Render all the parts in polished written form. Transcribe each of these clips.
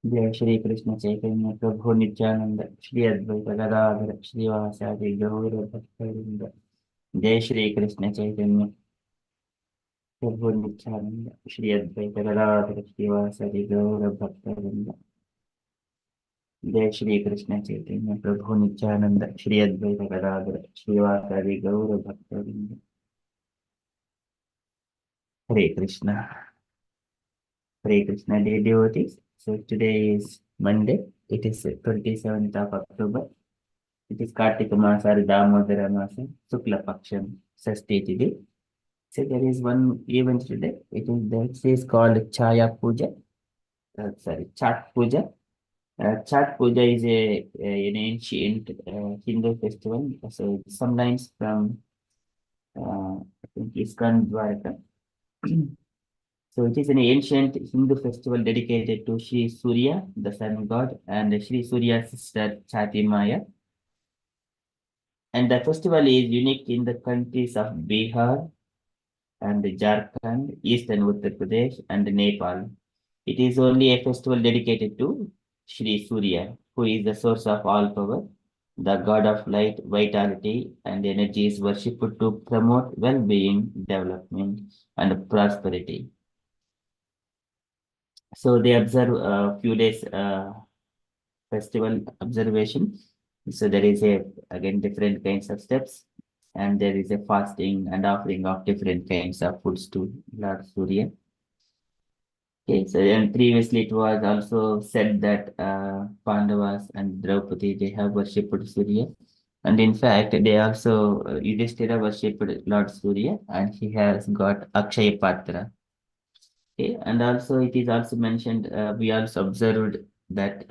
जय श्री कृष्ण चैतन्य प्रभु नित्यानंद श्री अद्वैत गदाधर श्रीवासादि गौर भक्तवृंद। जय श्री कृष्ण चैतन्य प्रभु नित्यानंद श्री अद्वैत गदाधर श्रीवासादि गौर भक्तवृंद। जय श्री कृष्ण चैतन्य प्रभु नित्यानंद श्री अद्वैत गदाधर श्रीवासादि गौर भक्तवृंद। हरे Krishna. Hare Krishna, dear devotees. So today is Monday. It is 27th of October. It is Kartika Masa, Damodara Masa, Sukla Paksham, Sasti Tithi. So there is one event today. It is called Chaya Puja. Chat Puja. Chat Puja is an ancient Hindu festival. So sometimes from I think ISKCON Dwarka. So it is an ancient Hindu festival dedicated to Sri Surya, the sun god, and Sri Surya's sister Chati Maya. And the festival is unique in the countries of Bihar and Jharkhand, East and Uttar Pradesh, and Nepal. It is only a festival dedicated to Sri Surya, who is the source of all power. The god of light, vitality, and energy is worshipped to promote well-being, development, and prosperity. So they observe a few days festival observation. So there is a again different kinds of steps, and there is a fasting and offering of different kinds of foods to Lord Surya. Okay, so and previously it was also said that Pandavas and Draupadi they have worshipped Surya, and in fact they also Yudhishthira worshipped Lord Surya, and he has got Akshaya Patra. Okay, and also it is also mentioned we also observed that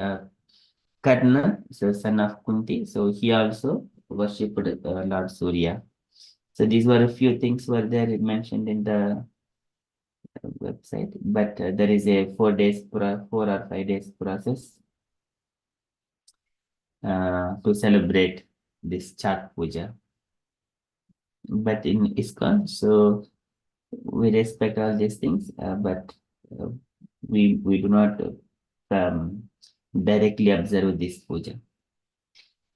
Karna, so son of Kunti, so he also worshipped Lord Surya. So these were a few things were there mentioned in the website, but there is a 4 or 5 days process to celebrate this Chat Puja. But in ISKCON, so we respect all these things, but uh, we do not um, directly observe this puja.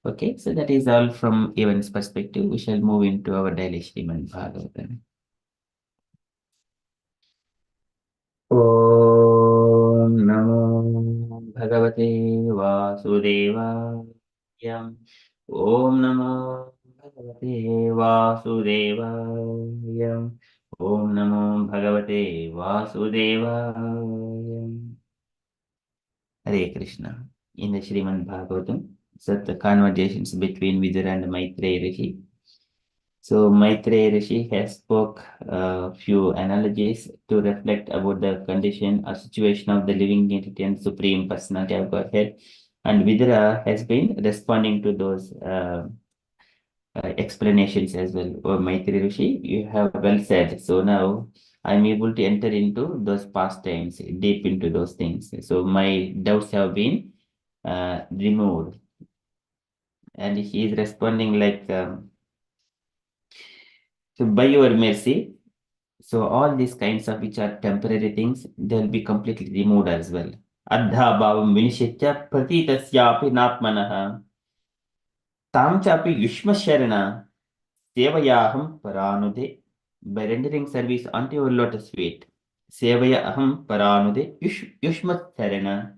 Okay, so that is all from events perspective. We shall move into our daily Srimad Bhagavatam. Om Namo Bhagavate Vasudevaya. Om Namo Bhagavate Vasudevaya. Om Namo Bhagavate Vasudevaya. Hare Krishna. In the Srimad Bhagavatam, so the conversations between Vidura and Maitreya Rishi. So Maitreya Rishi has spoke a few analogies to reflect about the condition or situation of the living entity and supreme personality of Godhead. And Vidura has been responding to those explanations as well. Oh, Maitreya Rishi, you have well said. So now I'm able to enter into those pastimes, deep into those things. So my doubts have been removed. And he is responding like, so by your mercy, so all these kinds of which are temporary things, they'll be completely removed as well. Addha bhavam vinishitya pratitasyapi natmanaha tam chapi yushma sharana sevayaham paranude. By rendering service unto your lotus feet, sevaya aham paranude yushmat sharana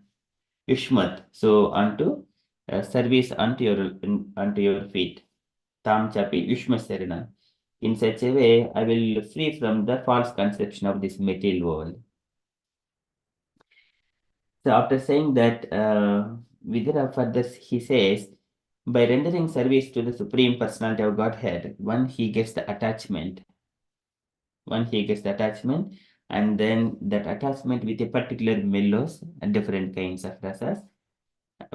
yushmat. So unto service unto your feet. Tam chapi yushma sharana. In such a way, I will free from the false conception of this material world. So after saying that, Vidura further he says, by rendering service to the Supreme Personality of Godhead, one he gets the attachment, and then that attachment with a particular mellows and different kinds of rasas.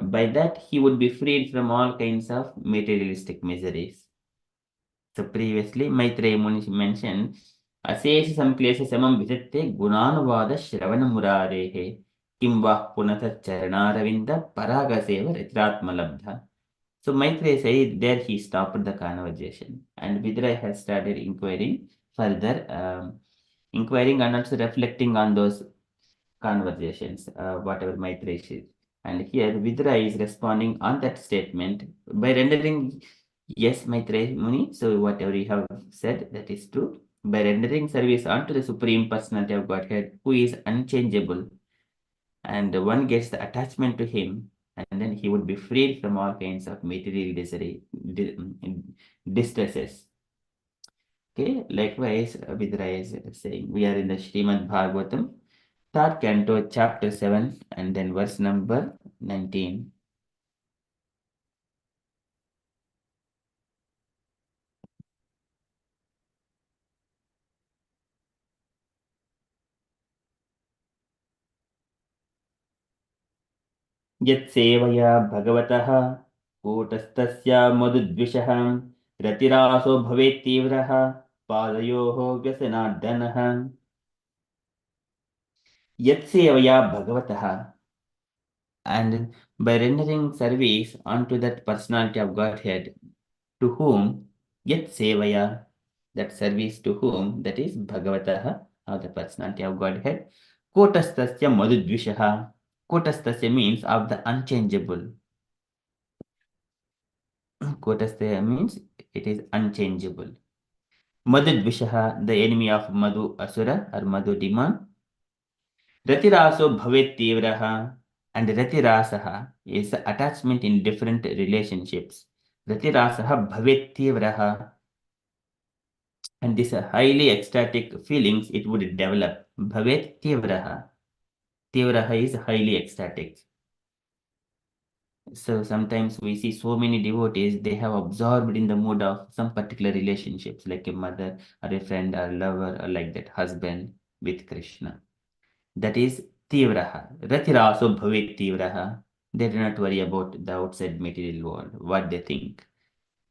By that, he would be freed from all kinds of materialistic miseries. So previously, Maitreya Muni mentioned, Asesha samklesha samam vijatte gunanuvada shravana murarehe kimva punatha charanaravinda paragaseva retratmalabdha. So Maitreya said there he stopped the conversation, and Vidura has started inquiring further, inquiring and also reflecting on those conversations, whatever Maitreya And here Vidra is responding on that statement by rendering, yes, Maitreya Muni, so whatever you have said, that is true. By rendering service unto the Supreme Personality of Godhead, who is unchangeable, and one gets the attachment to him, and then he would be freed from all kinds of material distresses. Okay, likewise, Vidra is saying, we are in the Srimad Bhagavatam, third canto, chapter 7, and then verse number 19. यत्सेवया भगवतः कूटस्थस्य मधुद्विषः रतिरासो भवेत् तीव्रः पादयोः व्यसनार्दनः यत्सेवया भगवतः, and by rendering service unto that personality of Godhead, to whom yet sevaya, that service to whom, that is Bhagavatah, or the personality of Godhead, kotastasya madhudvishaha. Kotastasya means of the unchangeable. Kotastasya means it is unchangeable. Madhudvishaha, the enemy of Madhu Asura or Madhu demon. Ratiraso bhavet tivraha, and Ratirasaha is the attachment in different relationships. Ratirasaha bhavet tivraha, and this highly ecstatic feelings it would develop. Bhavet tivraha. Tivraha is highly ecstatic. So sometimes we see so many devotees, they have absorbed in the mood of some particular relationships, like a mother or a friend or lover or like that husband with Krishna. That is Tivraha. Ratiraso bhavet Tivraha. They do not worry about the outside material world, what they think.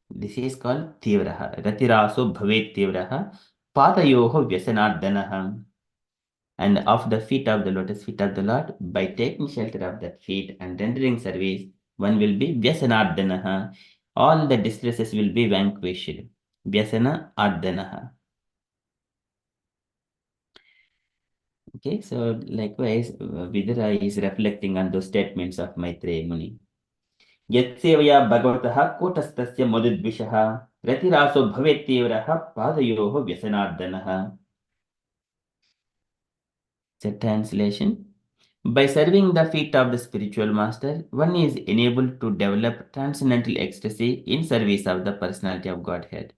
This is called Tivraha. Ratiraso bhavet Tivraha. Padayoho vyasanardanaha. And of the feet of the lotus feet of the Lord, by taking shelter of that feet and rendering service, one will be Vyasanardanaha. All the distresses will be vanquished. Vyasana Ardanaha. Okay, so likewise, Vidura is reflecting on those statements of Maitreya Muni. Yatsevaya Bhagavataha Kotastasya Madhudvishaha Ratiraso Bhavetyevraha Padayoho Vyasanardanaha. It's a translation. By serving the feet of the spiritual master, one is enabled to develop transcendental ecstasy in service of the personality of Godhead,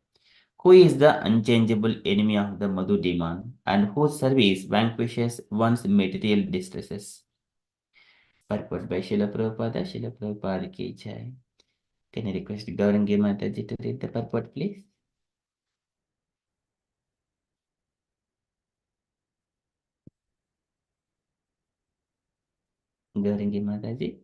who is the unchangeable enemy of the Madhu demon and whose service vanquishes one's material distresses. Purport by Srila Prabhupada, Srila Prabhupada ki jai. Can I request Gaurangi Mataji to read the purport, please? Gaurangi Mataji.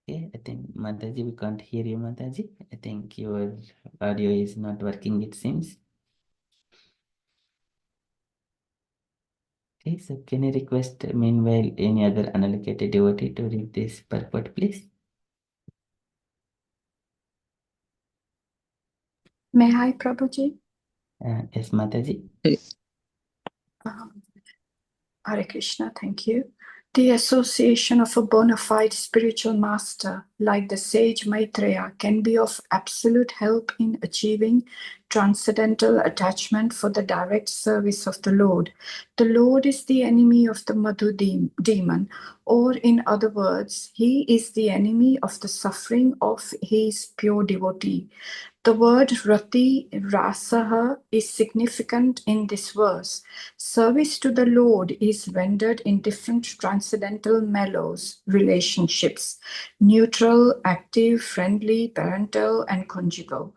Okay, I think Mataji, we can't hear you, Mataji. I think your audio is not working, it seems. Okay, so can I request meanwhile any other unallocated devotee to read this purport, please? May I, Prabhuji? Yes, Mataji. Hare Krishna, thank you. The association of a bona fide spiritual master like the sage Maitreya can be of absolute help in achieving transcendental attachment for the direct service of the Lord. The Lord is the enemy of the Madhu demon, or in other words, he is the enemy of the suffering of his pure devotee. The word rati rasaha is significant in this verse. Service to the Lord is rendered in different transcendental mellows, relationships: neutral, active, friendly, parental, and conjugal.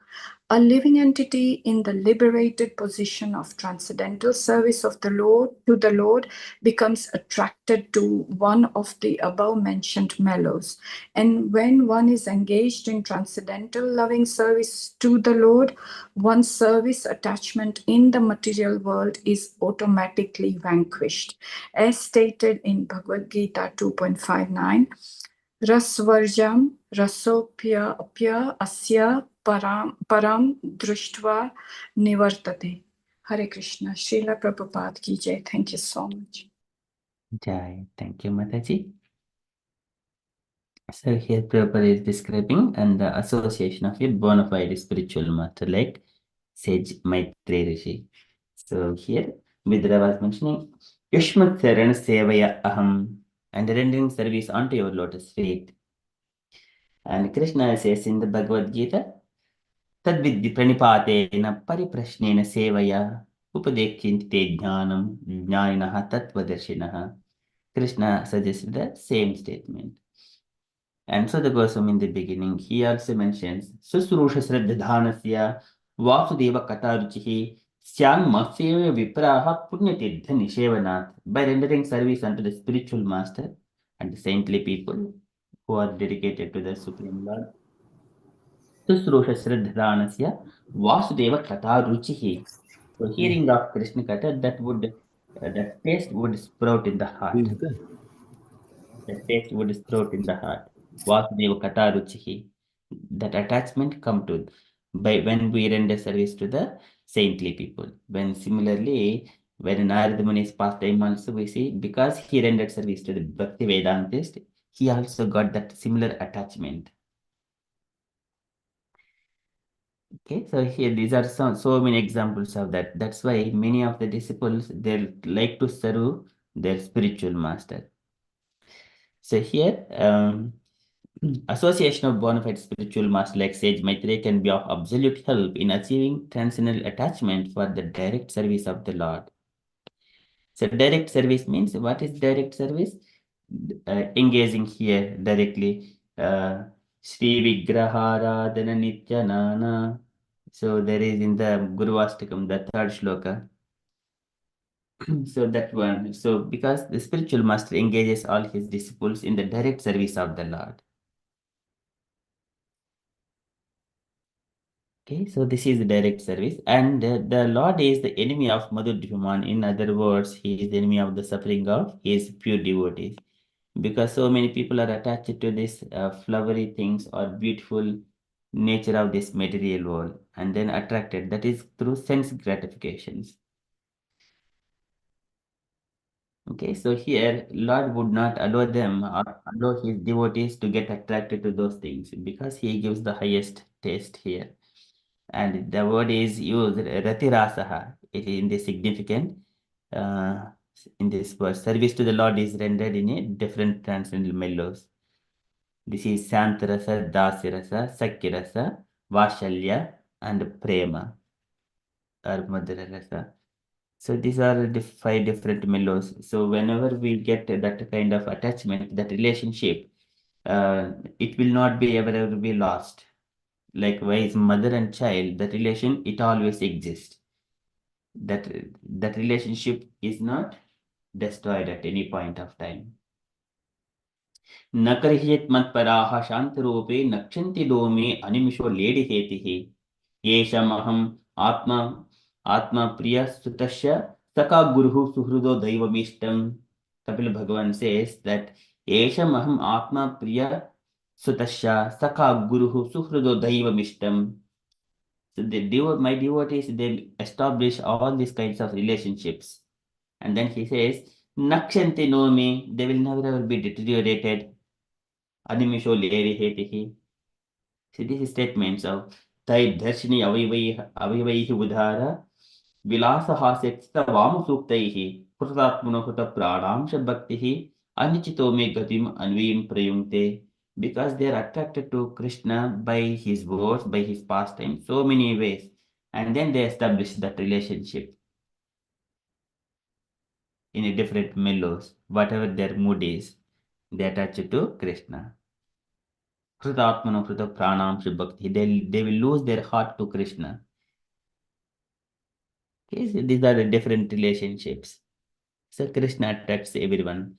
A living entity in the liberated position of transcendental service of the Lord to the Lord becomes attracted to one of the above mentioned mellows. And when one is engaged in transcendental loving service to the Lord, one's service attachment in the material world is automatically vanquished. As stated in Bhagavad Gita 2.59, Rasvarjam rasopya asya param drushtva nivartate. Hare Krishna. Srila Prabhupada ki jai. Thank you so much. Jai. Thank you, Mataji. So here Prabhupada is describing and the association of a bona fide spiritual master like Sage Maitreya Rishi. So here Vidra was mentioning Yushmat Saran Sevaya Aham and rendering service unto your lotus feet. And Krishna says in the Bhagavad Gita, Tadvidhi pranipatena pariprashnena sevaya upadekshinte jnanam jnaninaha tattvadarshinaha. Krishna suggests the same statement. And so the Goswami in the beginning, he also mentions Susrusha Sraddhanasya Vasudeva Kataruchihi Syang Matsya Vipraha Punyatirtha Nishevanath by rendering service unto the spiritual master and the saintly people who are dedicated to the Supreme Lord. Susrusha Sraddhanasya Vasudeva Kataruchihi. So hearing of Krishna Katha, that taste would sprout in the heart. The taste would sprout in the heart. Vasudeva Kata Ruchihi. That attachment come to by when we render service to the saintly people. When similarly, when Narada Muni's pastime also we see, because he rendered service to the Bhakti Vedantist, he also got that similar attachment. Okay, so here these are so many examples of that. That's why many of the disciples they like to serve their spiritual master. So here, association of bona fide spiritual master like Sage Maitreya can be of absolute help in achieving transcendental attachment for the direct service of the Lord. So direct service means what is direct service? Engaging here directly. Sri Vigraharadhana Nityanana. So there is in the Guru Astakam, the third shloka. So that one. So because the spiritual master engages all his disciples in the direct service of the Lord. Okay, so this is the direct service, and the Lord is the enemy of Madhudhyuman. In other words, he is the enemy of the suffering of his pure devotees. Because so many people are attached to this flowery things or beautiful nature of this material world, and then attracted. That is through sense gratifications. Okay, so here Lord would not allow them or allow his devotees to get attracted to those things because he gives the highest taste here. And the word is used ratirasaha. It is in the significant uh, in this word. Service to the Lord is rendered in a different transcendental mellows. This is Santarasa, Dasirasa, Sakirasa, Vashalya, and Prema or Madhurarasa. So these are the five different mellows. So whenever we get that kind of attachment, that relationship, it will not be ever be lost. Likewise, mother and child, the relation, it always exists. That relationship is not destroyed at any point of time. न कर्ह्येत् मत्पराः शान्तरूपे नक्षन्ति लोमे अनिमिषो लेडिहेतिः येषमहम् आत्मा आत्मप्रियसुतस्य सखा गुरुः सुहृदो दैवमीष्टम्. Kapil Bhagavan says that येषमहम् आत्मप्रियसुतस्य सखा गुरुः सुहृदो दैवमीष्टम्. So my devotees, they establish all these kinds of relationships. And then he says, Nakshanti no me, they will never ever be deteriorated. Animisho leri hetihi. See these statements of Tai Dharshini Avivaihi Udhara Vilasa Hasekta Vamu Suktaihi Prutatmano Huta Pradamsha Bhaktihi Anichito me Gatim Anvim Prayumte. Because they are attracted to Krishna by his words, by his pastime, so many ways. And then they establish that relationship in a different mellows, whatever their mood is, they attach it to Krishna. Krutatmano Kruta Pranam Bhakti. They will lose their heart to Krishna. Okay, so these are the different relationships. So Krishna attracts everyone.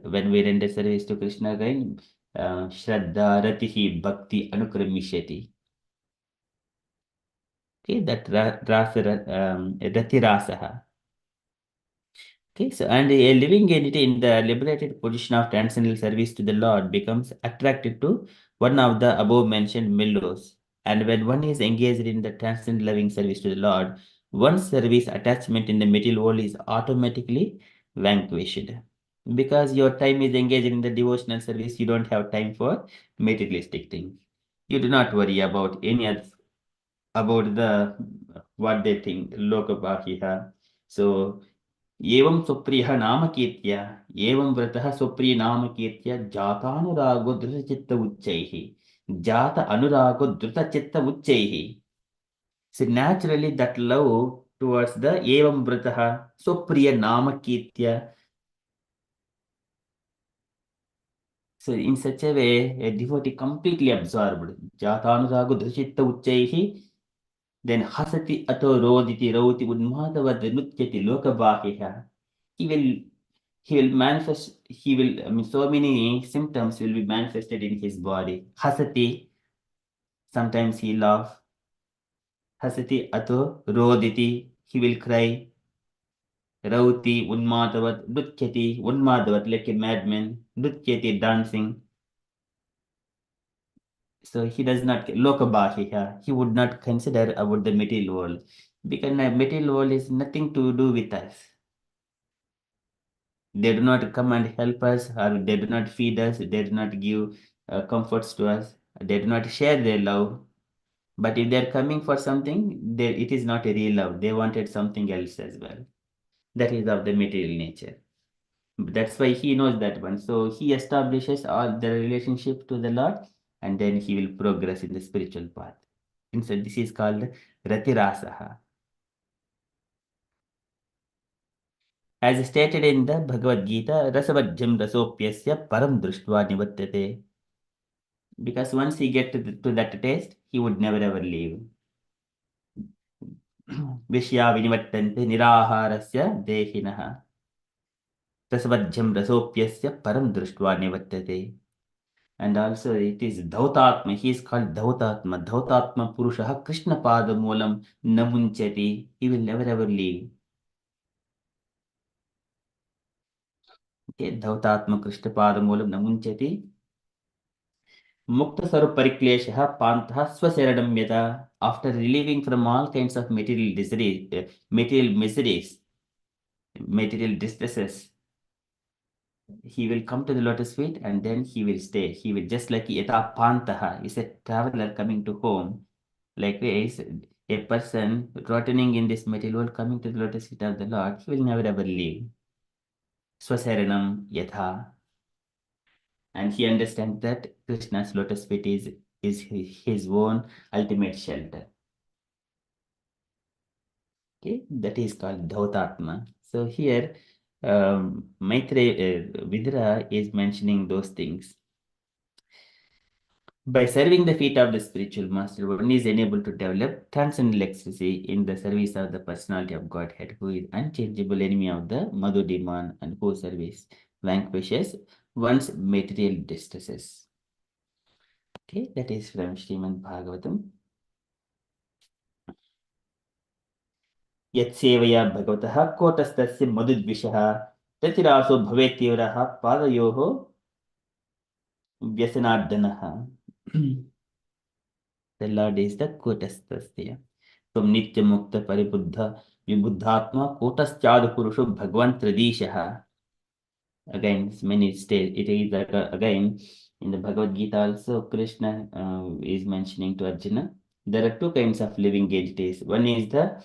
When we render service to Krishna again, Shraddha Ratihi Bhakti Anukramishati. Okay, that Rati Rasaha. Okay, so and a living entity in the liberated position of transcendental service to the Lord becomes attracted to one of the above mentioned millows. And when one is engaged in the transcendental loving service to the Lord, one's service attachment in the material world is automatically vanquished. Because your time is engaged in the devotional service, you don't have time for materialistic things. You do not worry about any other about the what they think, Lokabahiha. So एवं स्वप्रियः नाम कीर्त्य एवं व्रतः स्वप्रिय नाम कीर्त्य जातानुरागो धृतचित्त उच्चैः जात अनुरागो धृतचित्त उच्चैः. So naturally that love towards the evam vratah स्वप्रिय नाम कीर्त्य. So in such a way a devotee completely absorbed जातानुरागो धृतचित्त उच्चैः. Then hasati ato roditi rauti udmadavad nutyati lokabahiha. He will he will manifest, he will, I mean, so many symptoms will be manifested in his body. Hasati, sometimes he laugh. Hasati ato roditi, he will cry. Rauti unmadavat, nutkyati, unmadavat, like a madman. Nutkyati, dancing. So he does not, lokabahiha, he would not consider about the material world. Because the material world is nothing to do with us. They do not come and help us, or they do not feed us, they do not give comforts to us, they do not share their love. But if they're coming for something, it is not a real love. They wanted something else as well. That is of the material nature. That's why he knows that one. So he establishes all the relationship to the Lord, and then he will progress in the spiritual path. And so this is called Ratirasaha. As stated in the Bhagavad Gita, Rasavajjam Rasopyasya Param Drishtva Nivattate. Because once he get to that taste, he would never ever leave. Vishya Vinivattante Niraharasya Dehinaha. Rasavajjam Rasopyasya Param Drishtva Nivattate. And also it is Dhautatma. He is called Dhautatma. Dhautatma Purushaha Krishna Pada Moolam Namunchati. He will never ever leave. Okay, Dhautatma Krishna Pada Moolam Namunchati. Mukta Sarup Parikleshah Pantha Swasaranam Yata. After relieving from all kinds of material material miseries, material distresses, he will come to the lotus feet and then he will stay. He will just like Yata Pantaha is a traveler coming to home. Likewise, a person returning in this material world coming to the lotus feet of the Lord, he will never ever leave. Swasaranam Yatha. And he understands that Krishna's lotus feet is his own ultimate shelter. Okay, that is called Dhautatma. So here, Vidra is mentioning those things. By serving the feet of the spiritual master, one is enabled to develop transcendental ecstasy in the service of the personality of Godhead, who is unchangeable enemy of the Madhu demon and whose service vanquishes one's material distresses. Okay, that is from Srimad Bhagavatam. यत्सेवया भगवतः कोटस्थस्य मधुद्विषः ततिरासो भवेत्येवरः पादयोः व्यसनार्दनः. The Lord is the कोटस्थस्य. त्वं नित्यमुक्त परिबुद्ध विबुद्धात्मा कोटश्चाद पुरुषो भगवान् त्रिदीशः. Again, many state it is again in the Bhagavad Gita also Krishna is mentioning to Arjuna. There are two kinds of living entities. One is the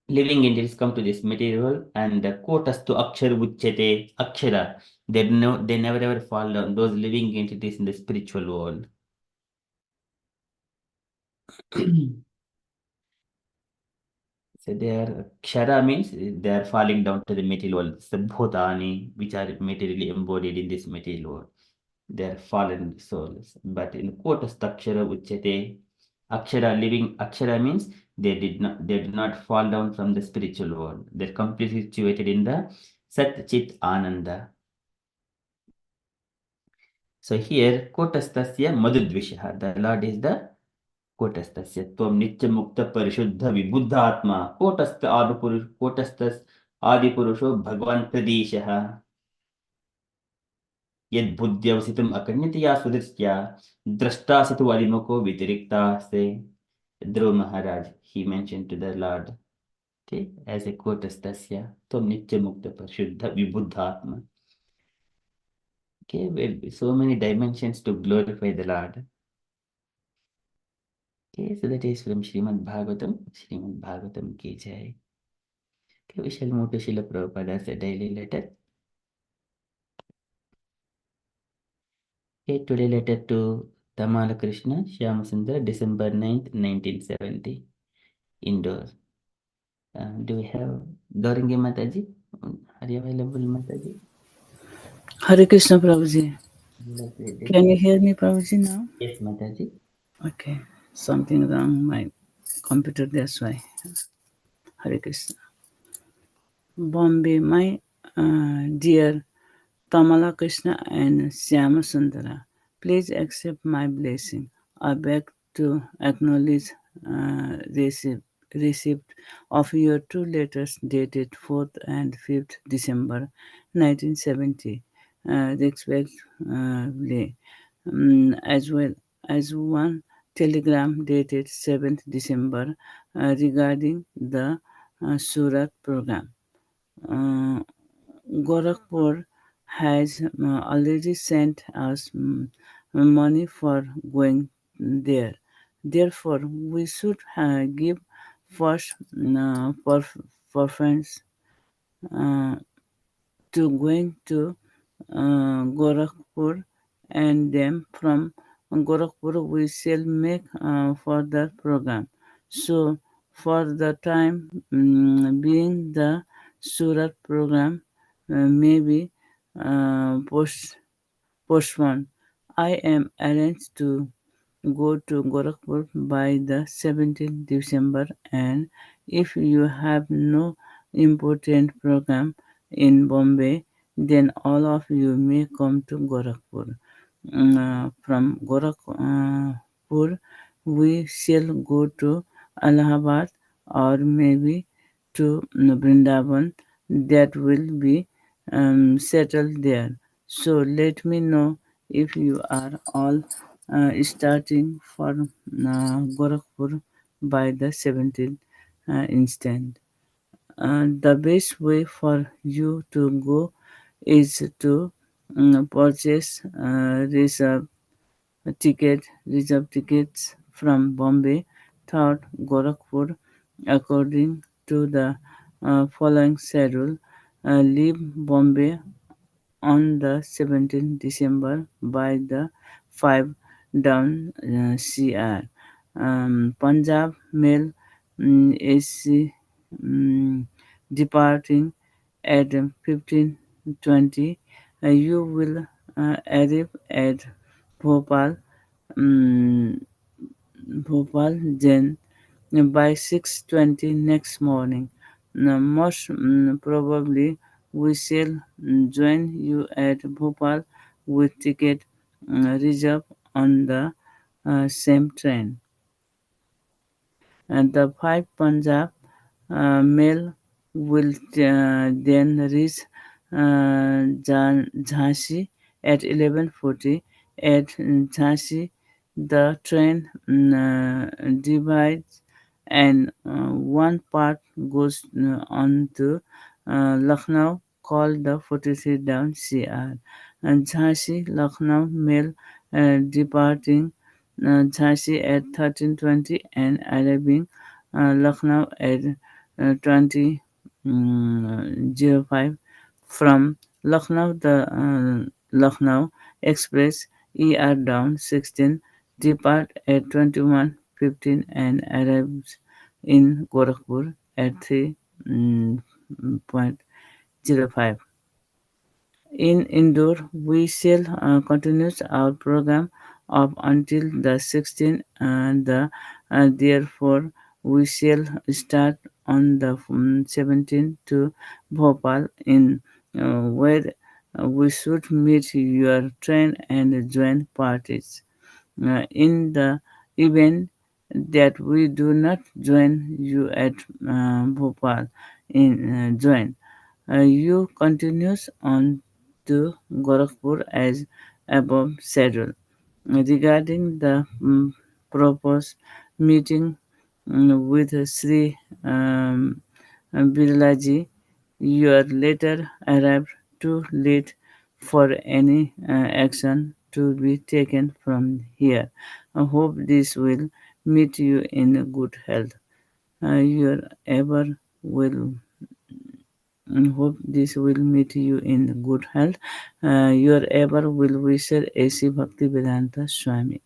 living entities come to this material and the kotastu akshara uchyate akshara. They never ever fall down. Those living entities in the spiritual world. So they are kshara means they are falling down to the material world. The bhutani, which are materially embodied in this material world. They are fallen souls. But in kotastakshara uchyate akshara, living akshara means they did not fall down from the spiritual world. They're completely situated in the Sat Chit Ananda. So here kotastasya madhudvishaha. The Lord is the कोटस्थस्य त्वं नित्यमुक्त परिशुद्ध विबुद्ध आत्मा कोटस्थ आदि पुरुष कोटस्थ आदिपुरुषो भगवान् प्रदेशः यद्बुद्ध्यवसितुम् अकण्यतया सुदृष्ट्या द्रष्टासितु अलिमुखो व्यतिरिक्तास्ते. Dhruv Maharaj, he mentioned to the Lord, okay, as a quotas tasya, Tom Nitya Mukta Pashuddha Vibhuddhatma. Okay, so many dimensions to glorify the Lord. Okay, so that is from Srimad Bhagavatam. Srimad Bhagavatam ki jai. Okay, we shall move to Srila Prabhupada's daily letter. Okay, today letter to Tamala Krishna, Shyamasundar, December 9th, 1970. Indoors. Do we have Dauringi Mataji? Are you available, Mataji? Hare Krishna Prabhuji. Like we did. Can you hear me Prabhuji now? Yes, Mataji. Okay. Something wrong my computer, that's why. Hare Krishna. Bombay, my dear Tamala Krishna and Syama Sundara, please accept my blessing. I beg to acknowledge receipt of your two letters dated 4th and 5th December 1970, respectively, as well as one telegram dated 7th December regarding the Surat program. Uh, Gorakhpur has already sent us money for going there. Therefore, we should give first preference uh, to going to Gorakhpur, and then from Gorakhpur we shall make further program. So, for the time being, the Surat program may be postponed. I am arranged to go to Gorakhpur by the 17th December, and if you have no important program in Bombay, then all of you may come to Gorakhpur. From Gorakhpur, we shall go to Allahabad or maybe to Vrindavan. That will be settled there. So let me know if you are all starting for Gorakhpur by the 17th instant. The best way for you to go is to purchase reserve tickets from Bombay through Gorakhpur according to the following schedule. Leave Bombay on the 17th December by the 5 down CR. Punjab Mail AC departing at 15:20. You will arrive at Bhopal, um, Bhopal then by 6:20 next morning. Now, most probably we shall join you at Bhopal with ticket reserved on the same train. And the 5 Punjab mail will then reach Jhansi at 11:40. At Jhansi, the train divides and one part goes on to Lucknow called the 43 down CR. And Jhansi Lucknow mail departing Jhansi at 13:20 and arriving Lucknow at 20:05. From Lucknow, the Lucknow Express ER down 16 depart at 21:15 and arrives in Gorakhpur at 3:05. In Indore, we shall continue our program up until the 16th, and therefore we shall start on the 17th to Bhopal, in where we should meet your train and join parties. In the event that we do not join you at Bhopal, in join. You continues on to Gorakhpur as above schedule. Regarding the proposed meeting with Sri Birlaji, your letter arrived too late for any action to be taken from here. I hope this will meet you in good health. Your ever will hope this will meet you in good health. Your ever will wisher A.C. Bhakti Vedanta Swami.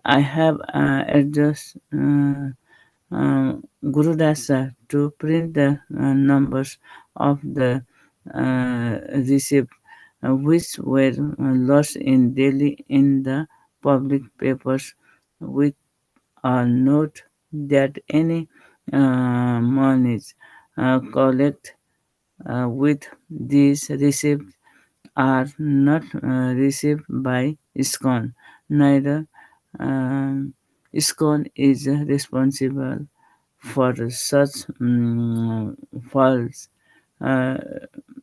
I have addressed Gurudasa to print the numbers of the receipt which were lost in Delhi in the public papers with a note that any monies collect with these receipts are not received by ISKCON. Neither ISKCON is responsible for such false uh,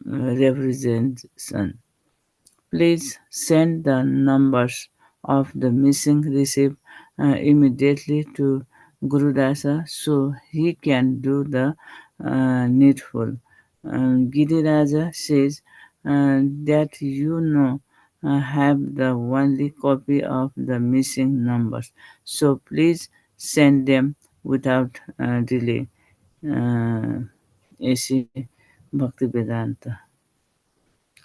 representation. Please send the numbers of the missing receipt immediately to Gurudasa so he can do the needful. Giriraja says that you know have the only copy of the missing numbers. So please send them without delay. Uh, ऐसे भक्ति वेदांत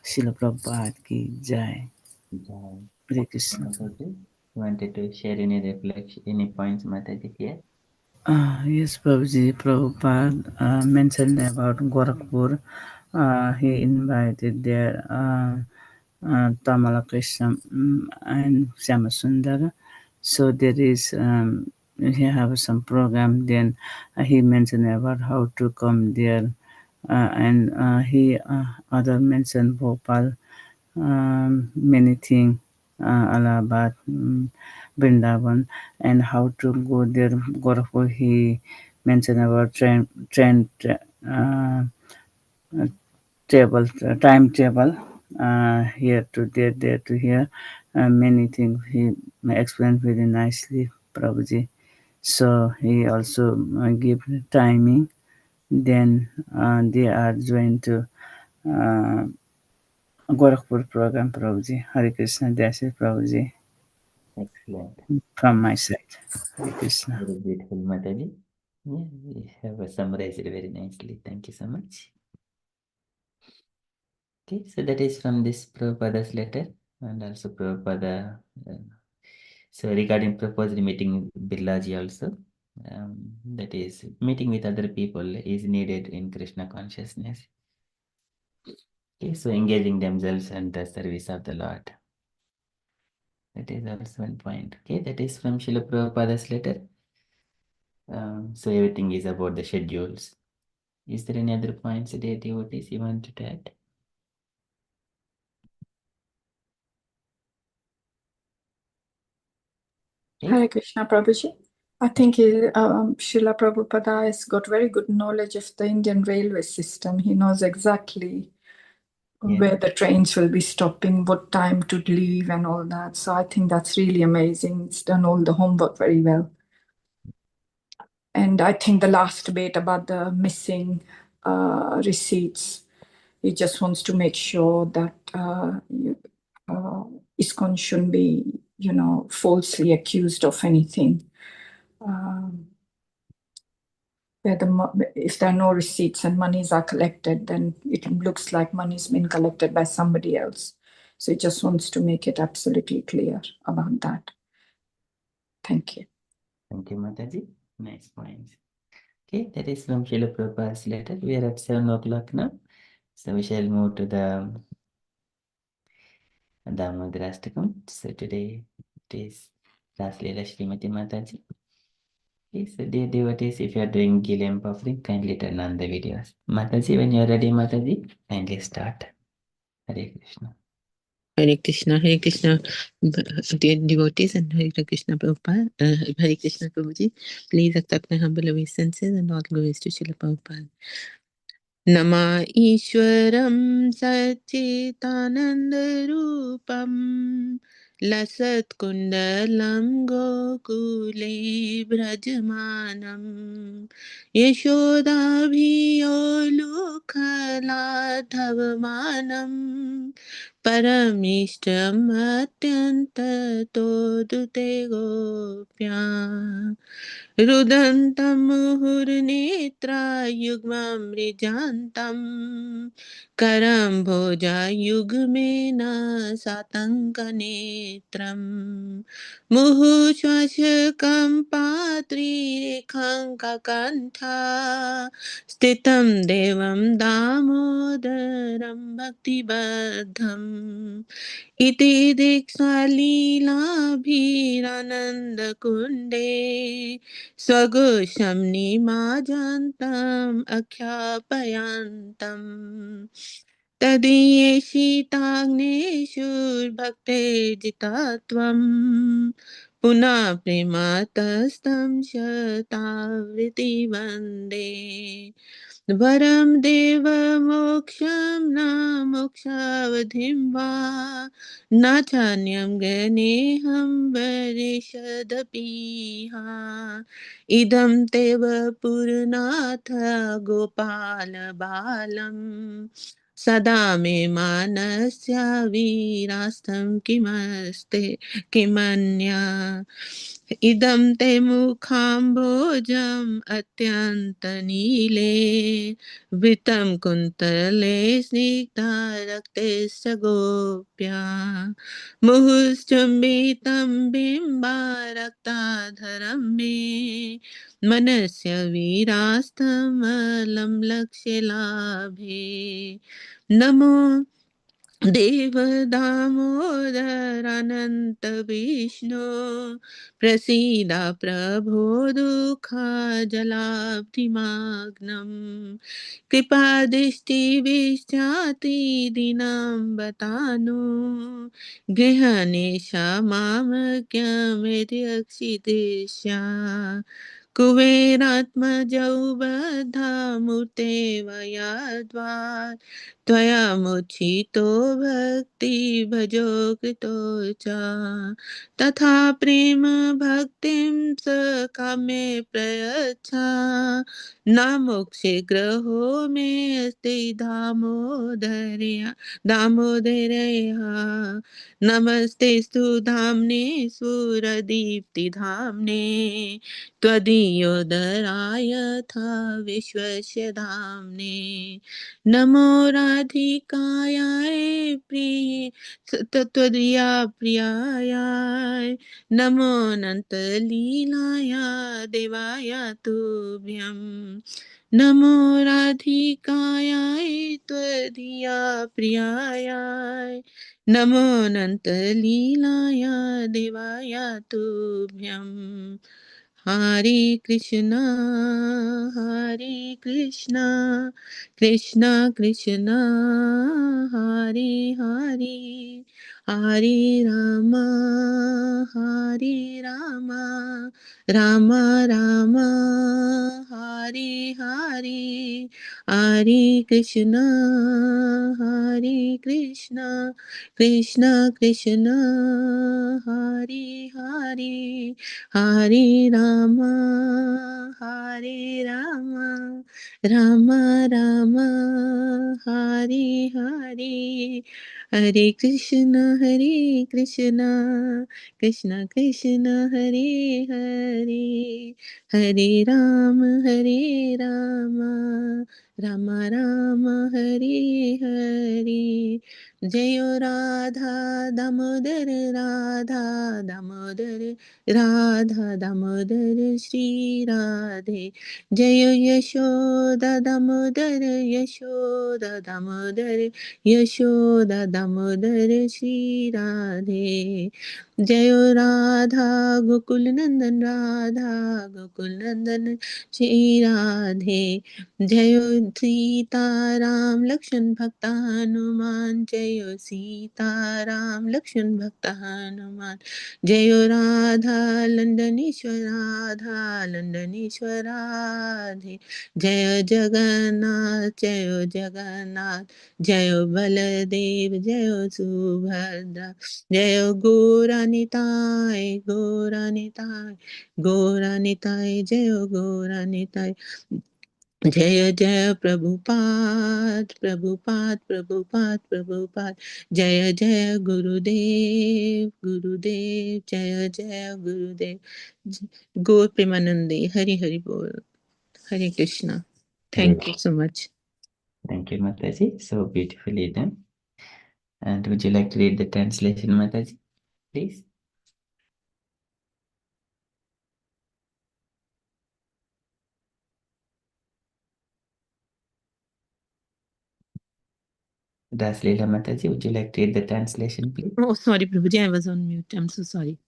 शिल प्रभुपाद की जय Jai. Hare Krishna Mataji, wanted to share any reflection, any points, Mataji, here? Yes, Prabhuji, Prabhupada mentioned about Gorakhpur. He invited there Tamala Krishna and Shyamasundar. So there is, he have some program. Then he mentioned about how to come there. And he other mentioned Bhopal, many things, Allahabad, Vrindavan, and how to go there. Gorakhpur, he mentioned about train table, timetable, here to there to here. Many things he explained very nicely, Prabhuji. So he also give timing. Then they are joined to uh, Gorakhpur program, Prabhuji. Hare Krishna, that's it, Prabhuji. Excellent. From my side. Hare Krishna. Very beautiful, Mataji. Yeah, we have summarized it very nicely. Thank you so much. Okay, so that is from this Prabhupada's letter and also Prabhupada. So regarding proposed meeting with Birlaji also, that is meeting with other people is needed in Krishna consciousness. Okay, so engaging themselves in the service of the Lord. That is also one point. Okay, that is from Srila Prabhupada's letter. So everything is about the schedules. Is there any other points, dear devotees, you want to add? Hare Krishna Prabhuji. I think Srila Prabhupada has got very good knowledge of the Indian railway system. He knows exactly where the trains will be stopping, what time to leave, and all that. So I think that's really amazing. It's done all the homework very well. And I think the last debate about the missing receipts, he just wants to make sure that ISKCON shouldn't be, falsely accused of anything. If there are no receipts and monies are collected, then it looks like money's been collected by somebody else. So he just wants to make it absolutely clear about that. Thank you. Thank you, Mataji. Nice points. Okay, that is from Srila Prabhupada's letter. We are at 7 o'clock now. So we shall move to the Damodarastakam. So today it is Raslila Srimati Mataji. Okay, so dear devotees, if you are doing Gilem offering, kindly turn on the videos. Mataji, when you are ready, Mataji, kindly start. Hare Krishna. Hare Krishna, dear devotees, and Hare Krishna Prabhupada, Hare Krishna Prabhuji. Please accept my humble obeisances and all glories to Srila Prabhupada. नमा ईश्वरं सच्चिदानन्दरूपं लसत्कुण्डलं गोकुले व्रजमानं यशोदाभियोलुखलाधवमानं परमिष्टमत्यन्ततो दुते गोप्या रुदन्तं मुहुर्नेत्रा युग्मं मृजान्तं करं भोजायुग्मेन सातङ्कनेत्रं मुहुश्वासकं पात्रीरेखाङ्ककण्ठा स्थितं देवं दामोदरं भक्तिबद्धम् इति दीक्षालीलाभिरानन्दकुण्डे स्वगोषं निमाजन्तम् अख्यापयन्तम् तदीयेषिताग्नेषु भक्तेर्जितात्वं पुनः प्रेमातस्तं शतावृत्ति वन्दे वरं देवमोक्षं न मोक्षावधिं वा न चान्यं गणेऽहं वरिषदपीहा इदं तेव पुरनाथ गोपालबालम् सदा मे मानस्य वीरास्तं किमस्ते किमन्या इदं ते मुखाम्भोजम् अत्यन्तनीले वृतं कुन्तले स्निग्धा रक्तस्य गोप्या मुहुश्चुम्बितं बिम्बारक्ताधरं मे मनस्य वीरास्तमलं लक्ष्य लाभे नमो देव दामोदरानन्त विष्णु प्रसीद प्रभो दुःखजलाब्धिमग्नम् कृपादृष्टिविश्चाति दीनं बतानु गृहणेश मामज्ञमेत्यक्षिदिश्या कुबेरात्मजौ बद्धमूर्ते वयद्वात् त्वया मुचितो भक्तिभजो कृतो च तथा प्रेम भक्तिं स कामे प्रयच्छ न मोक्षे ग्रहो मे अस्ति दामोदरया नमस्ते स्तु धाम्ने सुरदीप्तिधाम्ने त्वदीयोदराय था विश्वस्य धाम्ने नमो राधिकायाय प्रिय त्वदीया प्रियाय नमो अनन्तलीलाय देवाय तुभ्यं नमो राधिकायाय त्वदीया प्रियाय नमो अनन्तलीलाय देवाय तुभ्यं हरे कृष्णा कृष्णा कृष्णा हरे हरे हरे राम राम राम हरे हरे हरे कृष्णा कृष्णा कृष्णा हरे हरे हरे राम राम राम हरे हरे हरे कृष्ण कृष्ण कृष्ण हरे हरे हरे राम राम राम हरे हरे जयो राधा दामोदर राधा दामोदर श्री राधे जय यशोदा दामोदर यशोदा दामोदर श्री राधे जय राधा गोकुल नंदन श्री राधे जय सीताराम लक्ष्मण भक्ता हनुमान, जय सीताराम लक्ष्मण भक्ता हनुमान। जय राधा लंडनेश्वर राधा लंडनेश्वर राधे। जय जगन्नाथ जय जगन्नाथ, जय बलदेव जय सुभद्रा। जय गौरानिताय गौरानिताय गौरानिताय, जय गौरानिताय। जय जय प्रभुपाद प्रभुपाद प्रभुपाद प्रभुपाद। जय जय गुरुदेव गुरुदेव, जय जय गुरुदेव। गौर प्रेमानंदे, हरि हरि बोल। Hare Krishna. Thank you so much. Thank you, Mataji. So beautifully done. And would you like to read the translation, Mataji, please? Daslila Mataji, would you like to read the translation, please? Oh, sorry, Prabhuji, I was on mute. I'm so sorry.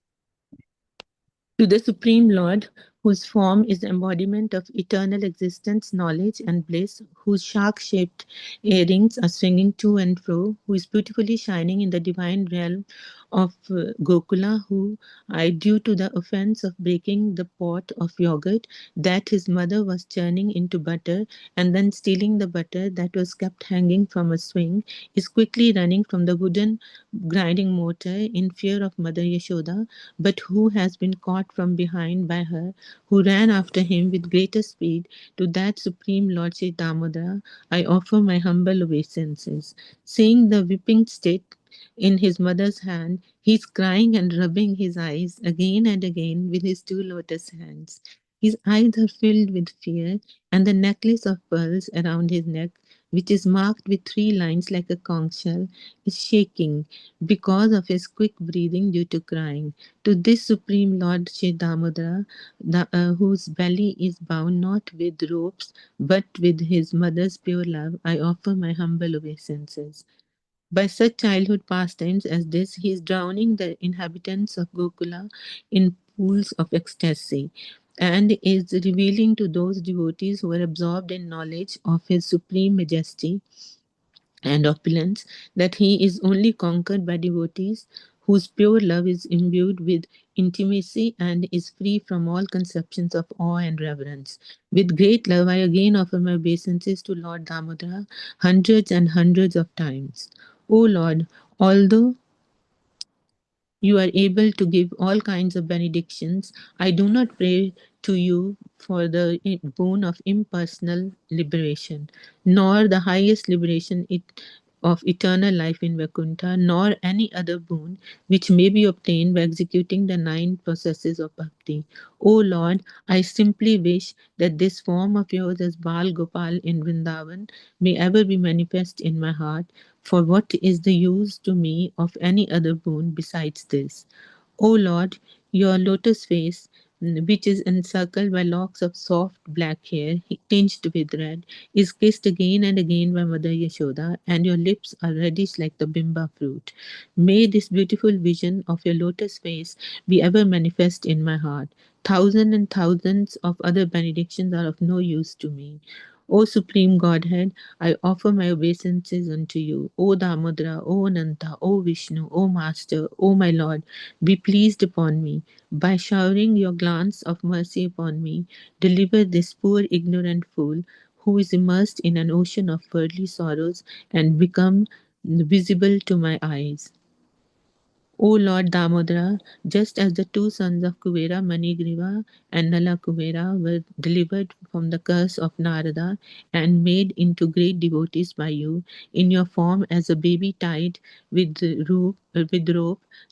To the Supreme Lord, whose form is the embodiment of eternal existence, knowledge, and bliss, whose shark-shaped earrings are swinging to and fro, who is beautifully shining in the divine realm of Gokula, who, due to the offense of breaking the pot of yogurt that his mother was churning into butter and then stealing the butter that was kept hanging from a swing, is quickly running from the wooden grinding mortar in fear of Mother Yashoda, but who has been caught from behind by her, who ran after him with greater speed. To that Supreme Lord Sri Damodara, I offer my humble obeisances. Seeing the whipping stick in his mother's hand, he is crying and rubbing his eyes again and again with his two lotus hands. His eyes are filled with fear, and the necklace of pearls around his neck, which is marked with three lines like a conch shell, is shaking because of his quick breathing due to crying. To this Supreme Lord Sri Damodara, whose belly is bound not with ropes but with his mother's pure love, I offer my humble obeisances. By such childhood pastimes as this, he is drowning the inhabitants of Gokula in pools of ecstasy and is revealing to those devotees who are absorbed in knowledge of his supreme majesty and opulence that he is only conquered by devotees whose pure love is imbued with intimacy and is free from all conceptions of awe and reverence. With great love, I again offer my obeisances to Lord Damodara hundreds and hundreds of times. O Lord, although you are able to give all kinds of benedictions, I do not pray to you for the boon of impersonal liberation, nor the highest liberation of eternal life in Vaikuntha, nor any other boon which may be obtained by executing the nine processes of bhakti. O Lord, I simply wish that this form of yours as Bal Gopal in Vrindavan may ever be manifest in my heart, for what is the use to me of any other boon besides this? O Lord, your lotus face, which is encircled by locks of soft black hair tinged with red, is kissed again and again by Mother Yashoda, and your lips are reddish like the bimba fruit. May this beautiful vision of your lotus face be ever manifest in my heart. Thousands and thousands of other benedictions are of no use to me. O Supreme Godhead, I offer my obeisances unto you. O Damodara, O Ananta, O Vishnu, O Master, O my Lord, be pleased upon me. By showering your glance of mercy upon me, deliver this poor ignorant fool who is immersed in an ocean of worldly sorrows and become visible to my eyes. O Lord Damodara, just as the two sons of Kuvera, Manigriva and Nala Kuvera, were delivered from the curse of Narada and made into great devotees by you, in your form as a baby tied with rope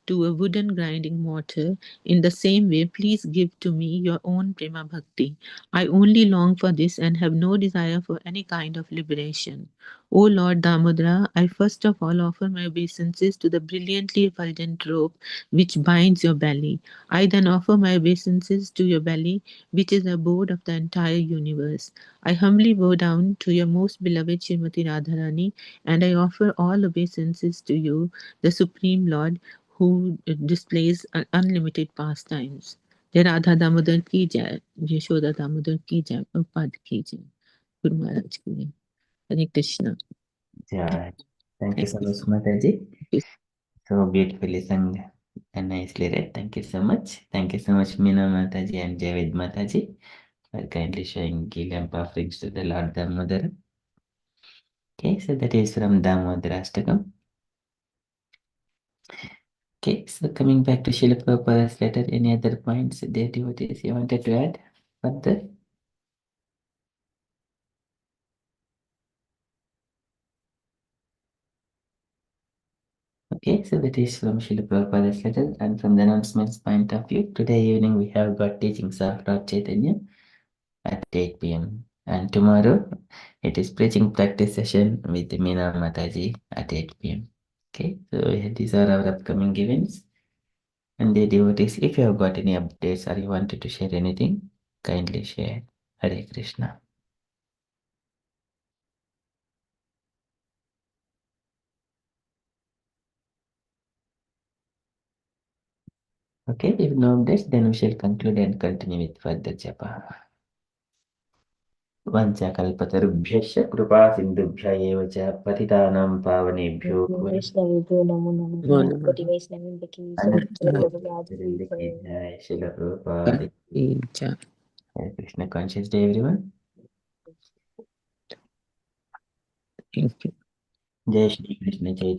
to a wooden grinding mortar, in the same way, please give to me your own Prema Bhakti. I only long for this and have no desire for any kind of liberation. O Lord Damodara, I first of all offer my obeisances to the brilliantly effulgent rope which binds your belly. I then offer my obeisances to your belly, which is the abode of the entire universe. I humbly bow down to your most beloved Srimati Radharani, and I offer all obeisances to you, the Supreme Lord, who displays unlimited pastimes. Jai Radha Damodar ki jai, Yashoda Damodar ki jai, Prabhupada ki jai. Guru Maharaj ke liye. Hare Krishna. Yeah. Thank you Thank so you. much, Mataji. Yes. So beautifully sung and nicely read. Thank you so much. Thank you so much, Meena Mataji and Javid Mataji, for kindly showing ghee lamp offerings to the Lord Damodara. Okay, so that is from Damodara Astakam. Okay, so coming back to Srila Prabhupada's letter, any other points, dear devotees, you wanted to add further? Okay, so that is from Srila Prabhupada's letter, and from the announcements point of view, today evening we have got teachings of Lord Chaitanya at 8 p.m. And tomorrow it is preaching practice session with Meena Mataji at 8 p.m. Okay, so these are our upcoming events. And the devotees, if you have got any updates or you wanted to share anything, kindly share. Hare Krishna. Okay, if no updates, then we shall conclude and continue with further japa. Vanchakalpatarubhyasya कृपा सिन्धुभ्य एव च पतितानां पावनेभ्यो वैष्णवेभ्यो नमो नमः Bolo कोटि वैष्णवेभ्य की अनंत प्रभुपाद की की जय। जय श्रील प्रभुपाद की Cha. Hare Krishna. Conscious day, everyone. Thank you. Jai Shri Krishna Chaitanya.